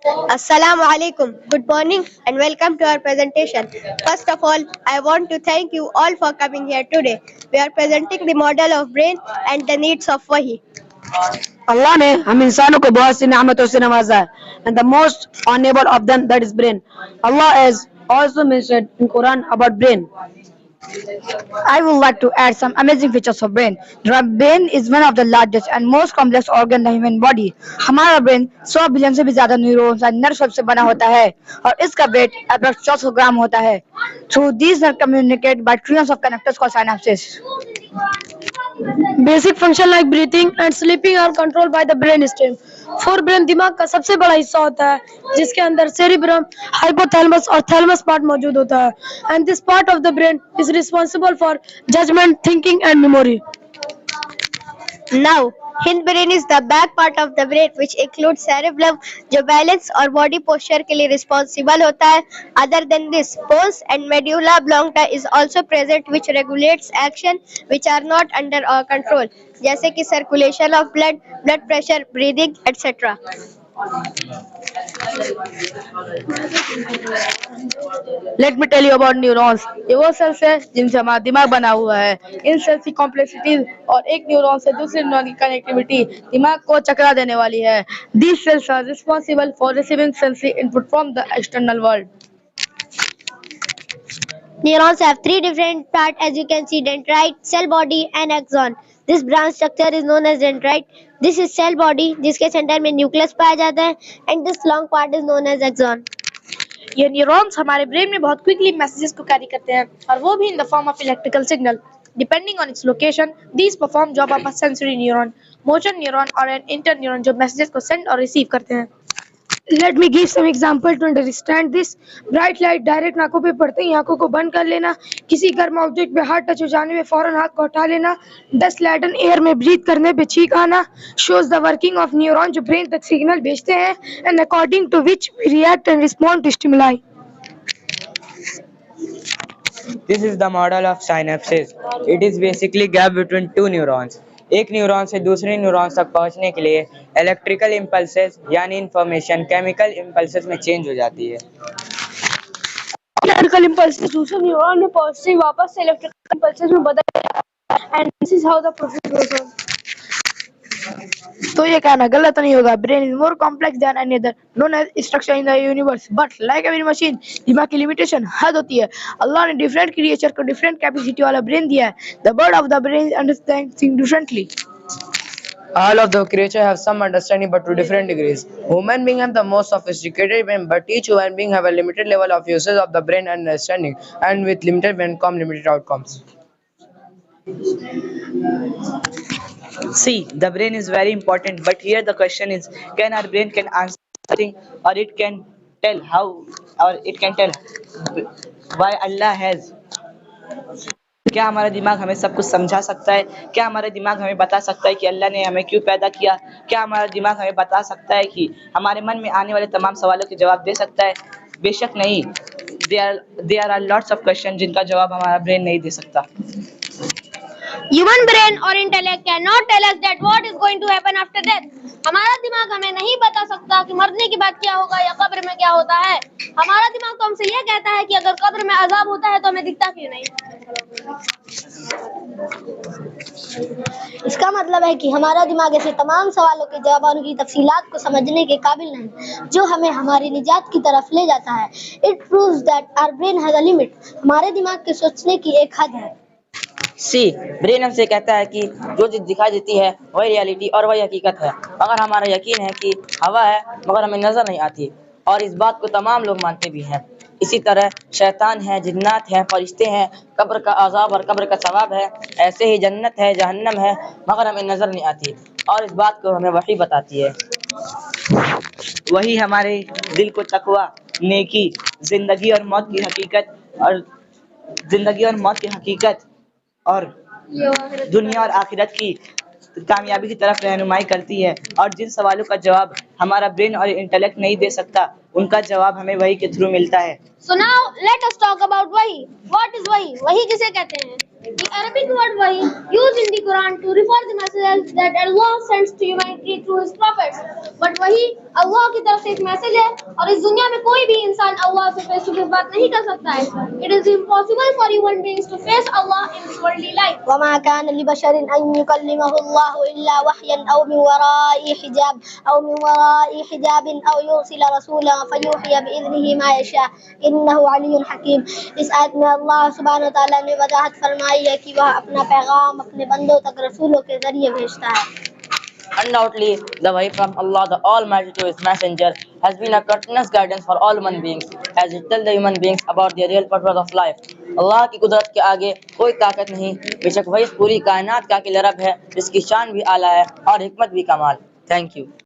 Assalamu alaikum. Good morning and welcome to our presentation. First of all, I want to thank you all for coming here today. We are presenting the model of brain and the needs of wahi. अल्लाह ने हम इंसानों को बहुत सी नेमतों से नवाजा है and the most honorable of them that is brain. Allah has also mentioned in Quran about brain. I would like to add some amazing features of brain. The brain is one of the largest and most complex organ in the human body. हमारा brain 100 billion से भी ज्यादा neurons और nerve से बना होता है और इसका वेट अप्रॉक्स 400 ग्राम होता है. Through these nerves communicate by trillions of connectors called synapses. Basic function like breathing and sleeping are control by the brain stem. Forebrain दिमाग का सबसे बड़ा हिस्सा होता है जिसके अंदर सेरिब्रम, हाइपोथैलेमस और थैलेमस पार्ट मौजूद होता है and this part of the brain is responsible for judgement, thinking and memory. Now, hindbrain is the back part of the brain which includes cerebellum जो balance और body posture के लिए responsible होता है. Other than this, pons and medulla oblongata is also present which regulates action which are not under our control जैसे कि circulation of blood, blood pressure, breathing, etc. Let me tell you about neurons. ये वो sales है जिनसे हमारा दिमाग बना हुआ है. इन सेल्स की कॉम्प्लेक्सिटीज और एक न्यूरॉन से दूसरे न्यूरॉन की कनेक्टिविटी दिमाग को चकरा देने वाली है. These cells are responsible for receiving sensory input from the external world. Neurons have three different parts as you can see: dendrite, cell body and axon. This branch structure is known as dendrite. This is cell body जिसके centre में nucleus पाया जाता है and this long part is known as axon. ये neurons हमारे brain में बहुत quickly messages को कैरी करते हैं और वो भी in the form of electrical signal. Depending on its location these perform job of a sensory neuron, motion neuron और एन इंटर न्यूरॉन जो मैसेजेस को सेंड और रिसीव करते हैं. Let me give some example to understand this. Bright light direct आंखों पे पड़ते ही आंखों को बंद कर लेना. किसी गर्म ऑब्जेक्ट पे हाथ टच हो जाने में फौरन हाथ को हटा लेना. डस्ट लैडन एयर में ब्रीथ करने पे छींक आना. Shows the working of neuron जो ब्रेन तक सिग्नल भेजते हैं and according to which we react and respond to stimuli. This is the model of synapses. It is basically gap between two neurons. एक neuron से दूसरे neuron तक पहुंचने के लिए इलेक्ट्रिकल इम्पल्सेस यानी इंफॉर्मेशन केमिकल इम्पल्सेस में चेंज हो जाती है. इलेक्ट्रिकल इम्पल्सेस दूसरे न्यूरॉन में पहुंचते ही वापस से इलेक्ट्रिकल इम्पल्सेस में बदल जाता है and this is how the process goes on. तो ये कहना गलत नहीं होगा. Brain is more complex than any other known as structure in the universe but like every machine दिमाग की लिमिटेशन हद होती है. अल्लाह ने डिफरेंट क्रिएचर को डिफरेंट कैपेसिटी वाला ब्रेन दिया है. The bird of the brain understand thing differently. All of the creatures have some understanding but to different degrees. Human beings have the most sophisticated brain, but each human being have a limited level of usage of the brain and understanding, and with limited brain come limited outcomes. See, the brain is very important, but here the question is, can our brain can answer something, or it can tell how, or it can tell why Allah has. क्या हमारा दिमाग हमें सब कुछ समझा सकता है? क्या हमारा दिमाग हमें बता सकता है कि अल्लाह ने हमें क्यों पैदा किया? क्या हमारा दिमाग हमें बता सकता है कि हमारे मन में आने वाले तमाम सवालों के जवाब दे सकता है? बेशक नहीं. There are lots of questions जिनका जवाब हमारा ब्रेन नहीं दे सकता. Human brain or intellect cannot tell us that what is going to happen after death. हमारा दिमाग हमें नहीं बता सकता कि मरने के बाद क्या होगा या कब्र में क्या होता है. हमारा दिमाग तो हमसे ये कहता है कि अगर कब्र में अजाब होता है तो हमें दिखता क्यों नहीं. इसका मतलब है कि हमारा दिमाग ऐसे तमाम सवालों के जवाब और उनकी तफसीलात को समझने के काबिल नहीं जो हमें हमारी निजात की तरफ ले जाता है. It proves that our brain has a limit. हमारे दिमाग के सोचने की एक हद है. सी ब्रेन हमसे कहता है कि जो चीज दिखाई देती है वही रियलिटी और वही हकीकत है. अगर हमारा यकीन है कि हवा है मगर हमें नजर नहीं आती और इस बात को तमाम लोग मानते भी हैं. इसी तरह शैतान है, जिन्नात है, फरिश्ते हैं, कब्र का अजाब और कब्र का सवाब है. ऐसे ही जन्नत है, जहन्नम है मगर हमें नजर नहीं आती और इस बात को हमें वही बताती है. वही हमारे दिल को तकवा, नेकी, जिंदगी और मौत की हकीकत और दुनिया और आखिरत की कामयाबी की तरफ रहनुमाई करती है और जिन सवालों का जवाब हमारा ब्रेन और इंटेलेक्ट नहीं दे सकता, उनका जवाब हमें वही के थ्रू मिलता है। So now let us talk about wahi. What is wahi? Wahi किसे कहते हैं? The Arabic word wahi used in the Quran to refer the messages that Allah sends to humanity through His prophets. But wahi Allah की तरफ से एक message है और इस दुनिया में कोई भी इंसान अल्लाह से फेस टू फेस बात नहीं कर सकता है। It is impossible for human beings to face Allah in this worldly life. وما كان لبشر أن يكلمه الله إلا وحيا أو من وراء حجاب أو يرسل رسولا فيوحي بإذنه ما يشاء इन्नहु अलीयुन हकीम। इस आयत में अल्लाह सुब्हानहु व तआला ने वजाहत फरमाई है कि वह अपना पैगाम अपने बंदों तक रसूलों के जरिए भेजता है। Undoubtedly, the way from Allah the Almighty to His Messenger has been a continuous guidance for all human beings, as it tells the human beings about their real purpose of life. Allah की कुदरत के आगे कोई ताकत नहीं, बेशक वही इस पूरी कायनात का अकेला रब है, जिसकी शान भी आला है और हिकमत भी कमाल। Thank you.